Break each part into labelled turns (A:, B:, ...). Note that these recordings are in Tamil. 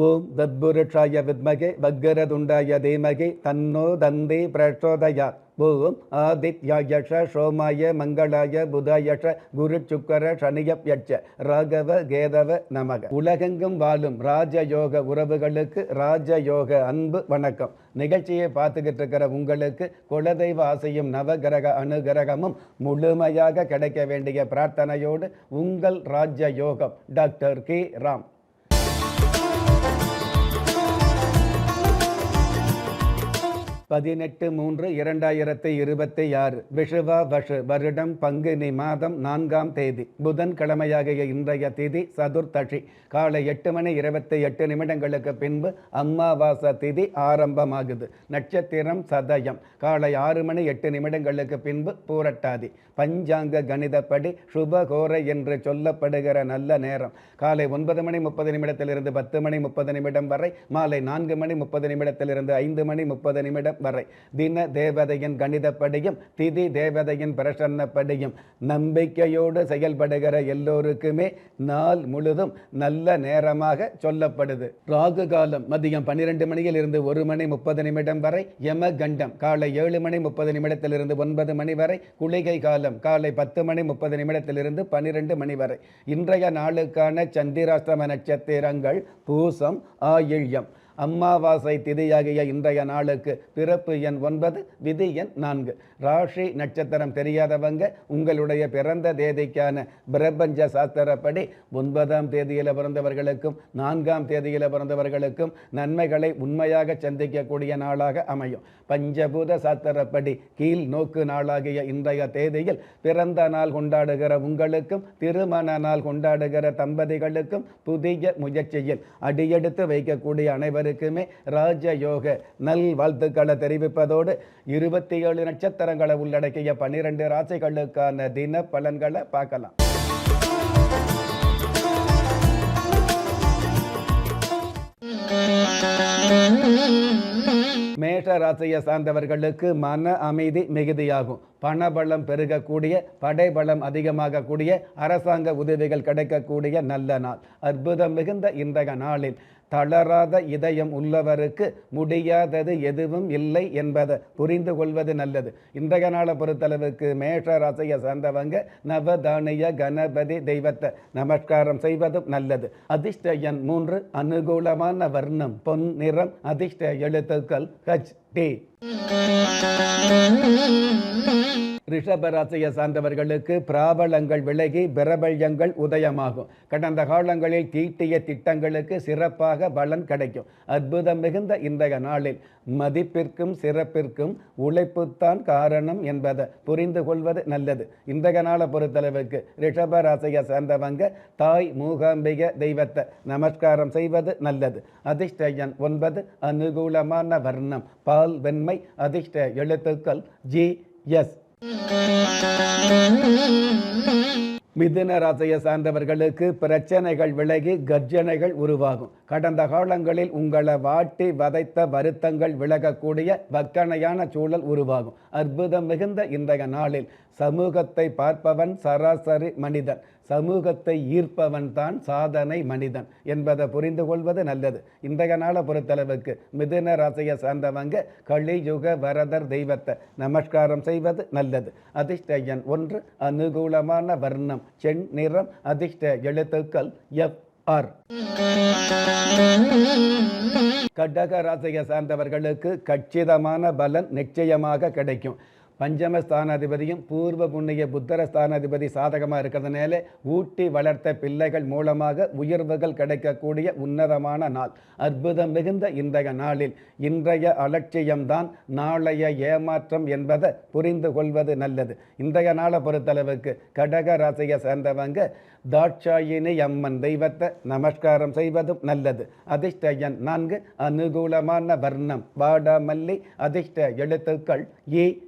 A: ஓம் தத்புருஷாய வித்மகே வக்கரதுண்டாய தீமகி தன்னோ தந்தி பிரச்சோதயாத். ஓம் ஆதித்யாயஷ சோமாய மங்களாய புதாயஷ குரு சுக்கர சனியப்யட்ச ராகவ கேதவ நமக. உலகெங்கும் வாழும் ராஜயோக உறவுகளுக்கு ராஜயோக அன்பு வணக்கம். நிகழ்ச்சியை பார்த்துக்கிட்டு இருக்கிற உங்களுக்கு குலதெய்வ ஆசையும் நவகிரக அனுகிரகமும் முழுமையாக கிடைக்க வேண்டிய பிரார்த்தனையோடு உங்கள் ராஜயோகம் டாக்டர் கே ராம். 18/3/2026 விஷுவா வஷு வருடம் பங்குனி மாதம் 4ஆம் தேதி புதன்கிழமையாகிய இன்றைய திதி சதுர்த்தசி. காலை 8:28 பின்பு அம்மாவாசை திதி ஆரம்பமாகுது. நட்சத்திரம் சதயம். காலை 6:08 பின்பு பூரட்டாதி. பஞ்சாங்க கணிதப்படி சுபகோரை என்று சொல்லப்படுகிற நல்ல நேரம் காலை 9:30 10:30 வரை, மாலை 4:30 5:30 வரை. தின தேவதையின் கணிதப்படியும் திதி தேவதையின் பிரசன்னப்படியும் நம்பிக்கையோடு செயல்படுகிற எல்லோருக்குமே நாள் முழுதும் நல்ல நேரமாக சொல்லப்படுது. ராகு காலம் மதியம் 12 1:30 வரை, யம கண்டம் காலை 7:30 9 வரை, குளிகை காலம் காலை 10:30 12 வரை. இன்றைய நாளுக்கான சந்திராஷ்டம நட்சத்திரங்கள் பூசம், ஆயில்யம். அம்மாவாசை திதியாகிய இன்றைய நாளுக்கு பிறப்பு எண் 9, விதி எண் 4. ராசி நட்சத்திரம் தெரியாதவங்க உங்களுடைய பிறந்த தேதிக்கான பிரபஞ்ச சாஸ்திரப்படி 9ஆம் தேதியில் பிறந்தவர்களுக்கும் 4ஆம் தேதியில் பிறந்தவர்களுக்கும் நன்மைகளை உண்மையாக சந்திக்கக்கூடிய நாளாக அமையும். பஞ்சபூத சாஸ்திரப்படி கீழ் நோக்கு நாளாகிய இன்றைய தேதியில் பிறந்த நாள் கொண்டாடுகிற உங்களுக்கும் திருமண நாள் கொண்டாடுகிற தம்பதிகளுக்கும் புதிய முயற்சியில் அடியெடுத்து வைக்கக்கூடிய அனைவருக்குமே ராஜயோக நல் வாழ்த்துக்களை தெரிவிப்பதோடு 27 நட்சத்திரங்களை உள்ளடக்கிய 12 ராசிகளுக்கான தின பலன்களை பார்க்கலாம். மேஷ ராசியை சார்ந்தவர்களுக்கு மன அமைதி மிகுதியாகும். பணபலம் பெருகக்கூடிய, படைபலம் அதிகமாகக்கூடிய, அரசாங்க உதவிகள் கிடைக்கக்கூடிய நல்ல நாள். அற்புதம் மிகுந்த இன்றைய நாளில் தளராத இதயம் உள்ளவருக்கு முடியாதது எதுவும் இல்லை என்பதை புரிந்து கொள்வது நல்லது. இன்றைய நாளை பொறுத்தளவுக்கு மேஷ ராசியை சார்ந்தவங்க நவதானிய கணபதி தெய்வத்தை நமஸ்காரம் செய்வதும் நல்லது. அதிர்ஷ்ட எண் 3, அனுகூலமான வர்ணம் பொன் நிறம், அதிர்ஷ்ட எழுத்துக்கள் HT. ரிஷபராசியை சார்ந்தவர்களுக்கு பிராபலங்கள் விலகி பிரபல்யங்கள் உதயமாகும். கடந்த காலங்களில் தீட்டிய திட்டங்களுக்கு சிறப்பாக பலன் கிடைக்கும். அற்புதம் மிகுந்த இன்றைய நாளில் மதிப்பிற்கும் சிறப்பிற்கும் உழைப்புத்தான் காரணம் என்பதை புரிந்து கொள்வது நல்லது. இன்றைய நாளை பொறுத்தளவுக்கு ரிஷபராசியை சேர்ந்தவங்க தாய் மூகாம்பிகை தெய்வத்தை நமஸ்காரம் செய்வது நல்லது. அதிர்ஷ்ட எண் 9, அனுகூலமான வர்ணம் பால் வெண்மை, அதிர்ஷ்ட எழுத்துக்கள் GS. மிதுன ராசியை சார்ந்தவர்களுக்கு பிரச்சனைகள் விலகி கர்ஜனைகள் உருவாகும். கடந்த காலங்களில் உங்களை வாட்டி வதைத்த வருத்தங்கள் விலகக்கூடிய வக்கணையான சூழல் உருவாகும். அற்புதம் மிகுந்த இன்றைய நாளில் சமூகத்தை பார்ப்பவன் சராசரி மனிதன், சமூகத்தை ஈர்ப்பவன் தான் சாதனை மனிதன் என்பதை புரிந்து கொள்வது நல்லது. இன்றைய நாளை பொறுத்தளவுக்கு மிதுன ராசியை சார்ந்தவங்க கலியுக வரதர் தெய்வத்தை நமஸ்காரம் செய்வது நல்லது. அதிர்ஷ்ட எண் 1, அனுகூலமான வர்ணம் சென் நிறம், அதிர்ஷ்ட எழுத்துக்கள் FR. கடக ராசியை சார்ந்தவர்களுக்கு கச்சிதமான பலன் நிச்சயமாக கிடைக்கும். பஞ்சமஸ்தானாதிபதியும் பூர்வ புண்ணிய புத்தர ஸ்தானாதிபதி சாதகமாக இருக்கிறதுனால ஊட்டி வளர்த்த பிள்ளைகள் மூலமாக உயர்வுகள் கிடைக்கக்கூடிய உன்னதமான நாள். அற்புதம் மிகுந்த இன்றைய நாளில் இன்றைய அலட்சியம்தான் நாளைய ஏமாற்றம் என்பதை புரிந்து கொள்வது நல்லது. இன்றைய நாளை பொறுத்தளவுக்கு கடக ராசியை சேர்ந்தவங்க தாட்சாயினி அம்மன் தெய்வத்தை நமஸ்காரம் செய்வதும் நல்லது. அதிர்ஷ்ட எண் 4, அனுகூலமான வர்ணம் வாடாமல்லி, அதிர்ஷ்ட எழுத்துக்கள் EQ.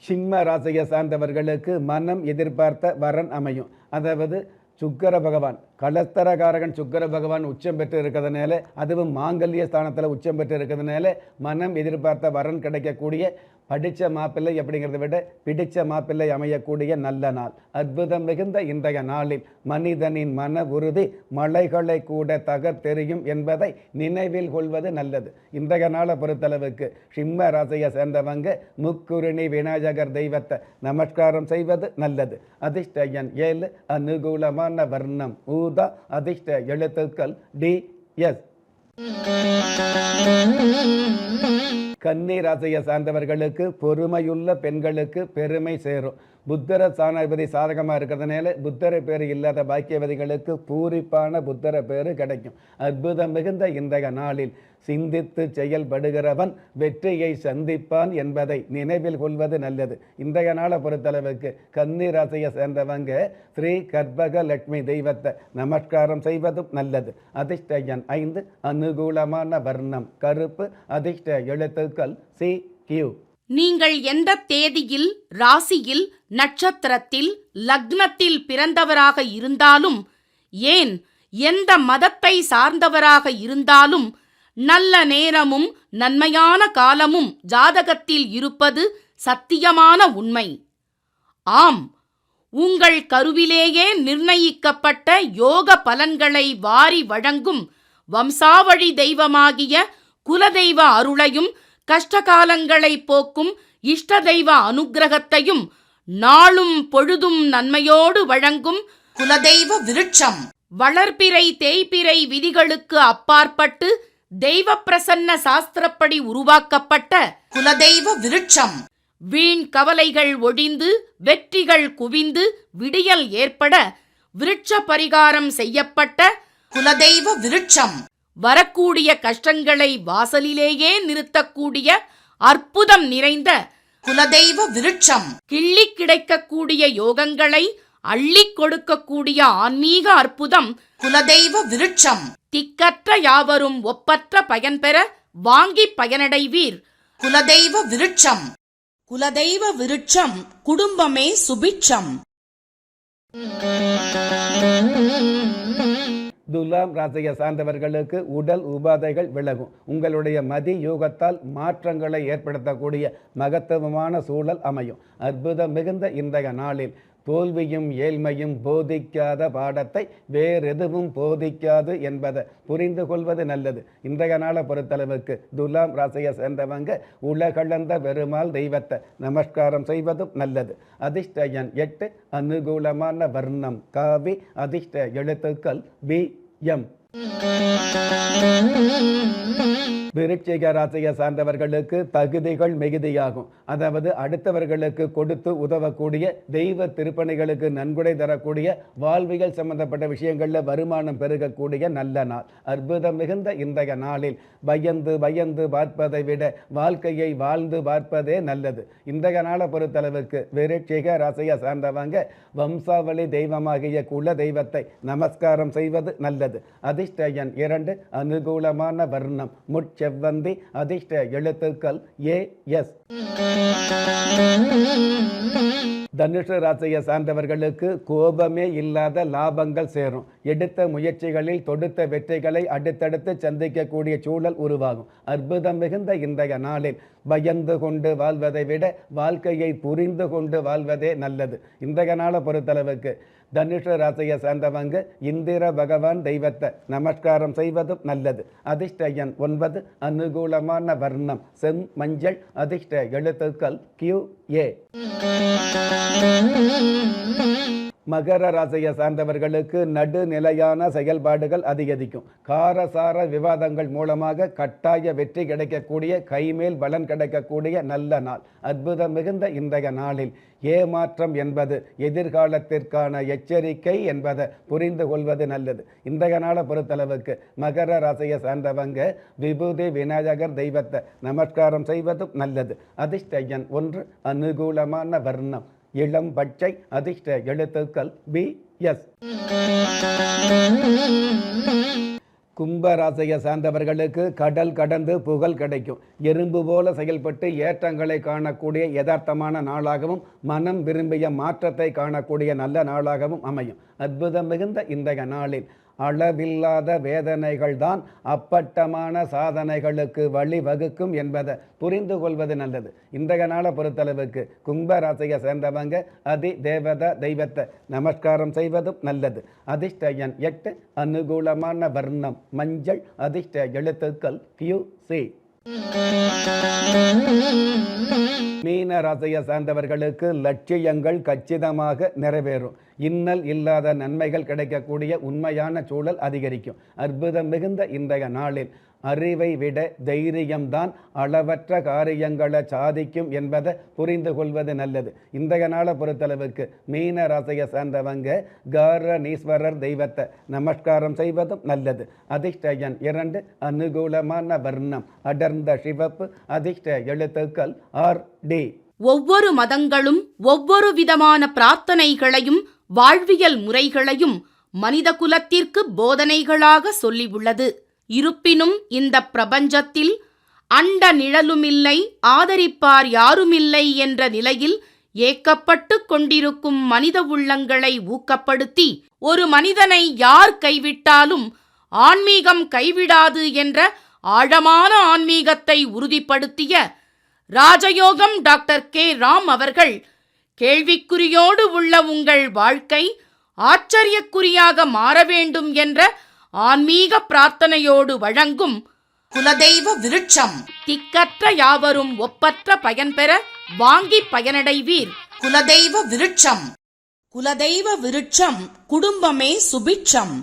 A: சிம்ம ராசியை சார்ந்தவர்களுக்கு மனம் எதிர்பார்த்த வரன் அமையும். அதாவது சுக்கிர பகவான் கலஸ்தரகாரகன் சுக்கிர பகவான் உச்சம் பெற்று இருக்கிறதுனால, அதுவும் மாங்கல்ய ஸ்தானத்தில் உச்சம் பெற்று இருக்கிறதுனால மனம் எதிர்பார்த்த வரன் கிடைக்கக்கூடிய, படித்த மாப்பிள்ளை அப்படிங்கிறத விட பிடித்த மாப்பிள்ளை அமையக்கூடிய நல்ல நாள். அற்புதம் மிகுந்த இன்றைய நாளில் மனிதனின் மன உறுதி மலைகளை கூட தகர்த்தெறியும் என்பதை நினைவில் கொள்வது நல்லது. இன்றைய நாளை பொறுத்தளவுக்கு சிம்ம ராசியை சேர்ந்தவங்க முக்குருணி விநாயகர் தெய்வத்தை நமஸ்காரம் செய்வது நல்லது. அதிர்ஷ்ட எண் 7, அனுகூலமான வர்ணம் ஊதா, அதிர்ஷ்ட எழுத்துக்கள் DS. கன்னி ராசியை சார்ந்தவர்களுக்கு பொறுமையுள்ள பெண்களுக்கு பெருமை சேரும். புத்தர ஸ்தானாதிபதி சாதகமாக இருக்கிறதுனால புத்தர பேர் இல்லாத பாக்கியவதிகளுக்கு பூரிப்பான புத்தர பேரு கிடைக்கும். அற்புதம் மிகுந்த இன்றைய நாளில் சிந்தித்து செயல்படுகிறவன் வெற்றியை சந்திப்பான் என்பதை நினைவில் கொள்வது நல்லது. இன்றைய நாளை பொறுத்தளவுக்கு கன்னி ராசியை சேர்ந்தவங்க ஸ்ரீ கற்பக லட்சுமி தெய்வத்தை நமஸ்காரம் செய்வதும் நல்லது. அதிர்ஷ்ட எண் 5, அனுகூலமான வர்ணம் கருப்பு, அதிர்ஷ்ட எழுத்துக்கள் CQ.
B: நீங்கள் எந்த தேதியில், ராசியில், நட்சத்திரத்தில், லக்னத்தில் பிறந்தவராக இருந்தாலும், ஏன் எந்த மதத்தை சார்ந்தவராக இருந்தாலும், நல்ல நேரமும் நன்மையான காலமும் ஜாதகத்தில் இருப்பது சத்தியமான உண்மை. ஆம், உங்கள் கருவிலேயே நிர்ணயிக்கப்பட்ட யோக பலன்களை வாரி வழங்கும் வம்சாவழி தெய்வமாகிய குலதெய்வ அருளையும் கஷ்டகாலங்களை போக்கும் இஷ்ட தெய்வ அனுக்கிரகத்தையும் நாளும் பொழுதும் நன்மையோடு வழங்கும் குலதெய்வ விருட்சம். வளர்பிறை தேய்பிறை விதிகளுக்கு அப்பாற்பட்டு தெய்வ பிரசன்ன சாஸ்திரப்படி உருவாக்கப்பட்ட குலதெய்வ விருட்சம். வீண் கவலைகள் ஒழிந்து வெற்றிகள் குவிந்து விடியல் ஏற்பட விருட்ச பரிகாரம் செய்யப்பட்ட குலதெய்வ விருட்சம். வரக்கூடிய கஷ்டங்களை வாசலிலேயே நிறுத்தக்கூடிய அற்புதம் நிறைந்த குலதெய்வ விருட்சம். கிள்ளி கிடைக்கக்கூடிய யோகங்களை அள்ளி கொடுக்கக்கூடிய ஆன்மீக அற்புதம் குலதெய்வ விருட்சம். திக்கற்ற யாவரும் ஒப்பற்ற பயன்பெற வாங்கி பயனடைவீர். குலதெய்வ விருட்சம். குலதெய்வ விருட்சம் குடும்பமே சுபிட்சம்.
A: துலாம் ராசியை சார்ந்தவர்களுக்கு உடல் உபாதைகள் விலகும். உங்களுடைய மதி யூகத்தால் மாற்றங்களை ஏற்படுத்தக்கூடிய மகத்துவமான சூழல் அமையும். அற்புதம் மிகுந்த இன்றைய நாளில் தோல்வியும் ஏழ்மையும் போதிக்காத பாடத்தை வேறெதுவும் போதிக்காது என்பதை புரிந்து கொள்வது நல்லது. இன்றைய நாளை பொறுத்தளவுக்கு துலாம் ராசியை சேர்ந்தவங்க உலகளந்த பெருமாள் தெய்வத்தை நமஸ்காரம் செய்வதும் நல்லது. அதிர்ஷ்ட எண் 8, அனுகூலமான வர்ணம் காவி, அதிர்ஷ்ட எழுத்துக்கள் BM. விருச்சிக ராசியை சார்ந்தவர்களுக்கு தகுதிகள் மிகுதியாகும். அதாவது அடுத்தவர்களுக்கு கொடுத்து உதவக்கூடிய, தெய்வ திருப்பணிகளுக்கு நன்கொடை தரக்கூடிய, வாழ்வியல் சம்பந்தப்பட்ட விஷயங்களில் வருமானம் பெருகக்கூடிய நல்ல நாள். அற்புதம் மிகுந்த இன்றைய நாளில் பயந்து பயந்து பார்ப்பதை விட வாழ்க்கையை வாழ்ந்து பார்ப்பதே நல்லது. இன்றைய நாளை பொறுத்தளவுக்கு விருச்சிக ராசியை சார்ந்தவங்க வம்சாவளி தெய்வமாகிய குல தெய்வத்தை நமஸ்காரம் செய்வது நல்லது. அதிர்ஷ்ட எண் 2, அனுகூலமான வர்ணம் முட்செவ்வந்தி, அதிர்ஷ்ட எழுத்துக்கள் AS. தனுஷு ராசியை சார்ந்தவர்களுக்கு கோபமே இல்லாத லாபங்கள் சேரும். எடுத்த முயற்சிகளில் தொடுத்த வெற்றிகளை அடுத்தடுத்து சந்திக்கக்கூடிய சூழல் உருவாகும். அற்புதம் மிகுந்த இன்றைய நாளில் பயந்து கொண்டு வாழ்வதை விட வாழ்க்கையை புரிந்து கொண்டு வாழ்வதே நல்லது. இன்றைய நாளை பொறுத்தளவுக்கு தனுஷ ராசியை சார்ந்தவங்க இந்திர பகவான் தெய்வத்தை நமஸ்காரம் செய்வதும் நல்லது. அதிர்ஷ்ட எண் 9, அனுகூலமான வர்ணம் செம் மஞ்சள், அதிர்ஷ்ட எழுத்துக்கள் QA. மகர ராசியை சார்ந்தவர்களுக்கு நடுநிலையான செயல்பாடுகள் அதிகரிக்கும். காரசார விவாதங்கள் மூலமாக கட்டாய வெற்றி கிடைக்கக்கூடிய, கைமேல் பலன் கிடைக்கக்கூடிய நல்ல நாள். அற்புதம் மிகுந்த இன்றைய நாளில் ஏமாற்றம் என்பது எதிர்காலத்திற்கான எச்சரிக்கை என்பதை புரிந்து கொள்வது நல்லது. இன்றைய நாளை பொறுத்தளவுக்கு மகர ராசியை சார்ந்தவங்க விபூதி விநாயகர் தெய்வத்தை நமஸ்காரம் செய்வதும் நல்லது. அதிர்ஷ்ட எண் 1, அனுகூலமான வர்ணம் இளம் பச்சை, அதிர்ஷ்ட எழுத்துக்கள் BS. கும்ப ராசியை சார்ந்தவர்களுக்கு கடல் கடந்து புகழ் கிடைக்கும். எறும்பு போல செயல்பட்டு ஏற்றங்களை காணக்கூடிய யதார்த்தமான நாளாகவும் மனம் விரும்பிய மாற்றத்தை காணக்கூடிய நல்ல நாளாகவும் அமையும். அற்புதம் மிகுந்த இன்றைய நாளில் அளவில்லாத வேதனைகள் தான் அப்பட்டமான சாதனைகளுக்கு வழிவகுக்கும் என்பதை புரிந்து கொள்வது நல்லது. இன்றைய நாளை பொறுத்தளவுக்கு கும்ப ராசியை சேர்ந்தவங்க அதி தேவதா தெய்வத்தை நமஸ்காரம் செய்வதும் நல்லது. அதிர்ஷ்ட எண் 8, அனுகூலமான வர்ணம் மஞ்சள், அதிர்ஷ்ட எழுத்துக்கள் QC. மீன ராசியை சார்ந்தவர்களுக்கு லட்சியங்கள் கச்சிதமாக நிறைவேறும். இன்னல் இல்லாத நன்மைகள் கிடைக்கக்கூடிய உண்மையான சூழல் அதிகரிக்கும். அற்புதம் மிகுந்த இன்றைய நாளில் அறிவை விட தைரியம்தான் அளவற்ற காரியங்களை சாதிக்கும் என்பதை புரிந்து கொள்வது நல்லது. இன்றைய நாளை பொறுத்தளவுக்கு மீன ராசியை சார்ந்தவங்க காரணீஸ்வரர் தெய்வத்தை நமஸ்காரம் செய்வதும் நல்லது. அதிர்ஷ்ட எண் 2, அனுகூலமான வர்ணம் அடர்ந்த சிவப்பு, அதிர்ஷ்ட எழுத்துக்கள் RD.
B: ஒவ்வொரு மதங்களும் ஒவ்வொரு விதமான பிரார்த்தனைகளையும் வாழ்வியல் முறைகளையும் மனித குலத்திற்கு போதனைகளாக சொல்லியுள்ளது. இருப்பினும் இந்த பிரபஞ்சத்தில் அண்ட நிழலுமில்லை, ஆதரிப்பார் யாருமில்லை என்ற நிலையில் ஏக்கப்பட்டு கொண்டிருக்கும் மனித உள்ளங்களை ஊக்கப்படுத்தி ஒரு மனிதனை யார் கைவிட்டாலும் ஆன்மீகம் கைவிடாது என்ற ஆழமான ஆன்மீகத்தை உறுதிப்படுத்திய ராஜயோகம் டாக்டர் K. ராம் அவர்கள் கேள்விக்குறியோடு உள்ள உங்கள் வாழ்க்கை ஆச்சரியக்குறியாக மாற வேண்டும் என்ற ஆன்மீக பிரார்த்தனையோடு வழங்கும் குலதெய்வ விருட்சம். திக்கற்ற யாவரும் ஒப்பற்ற பயன்பெற வாங்கி பயனடைவீர். குலதெய்வ விருட்சம். குலதெய்வ விருட்சம் குடும்பமே சுபிட்சம்.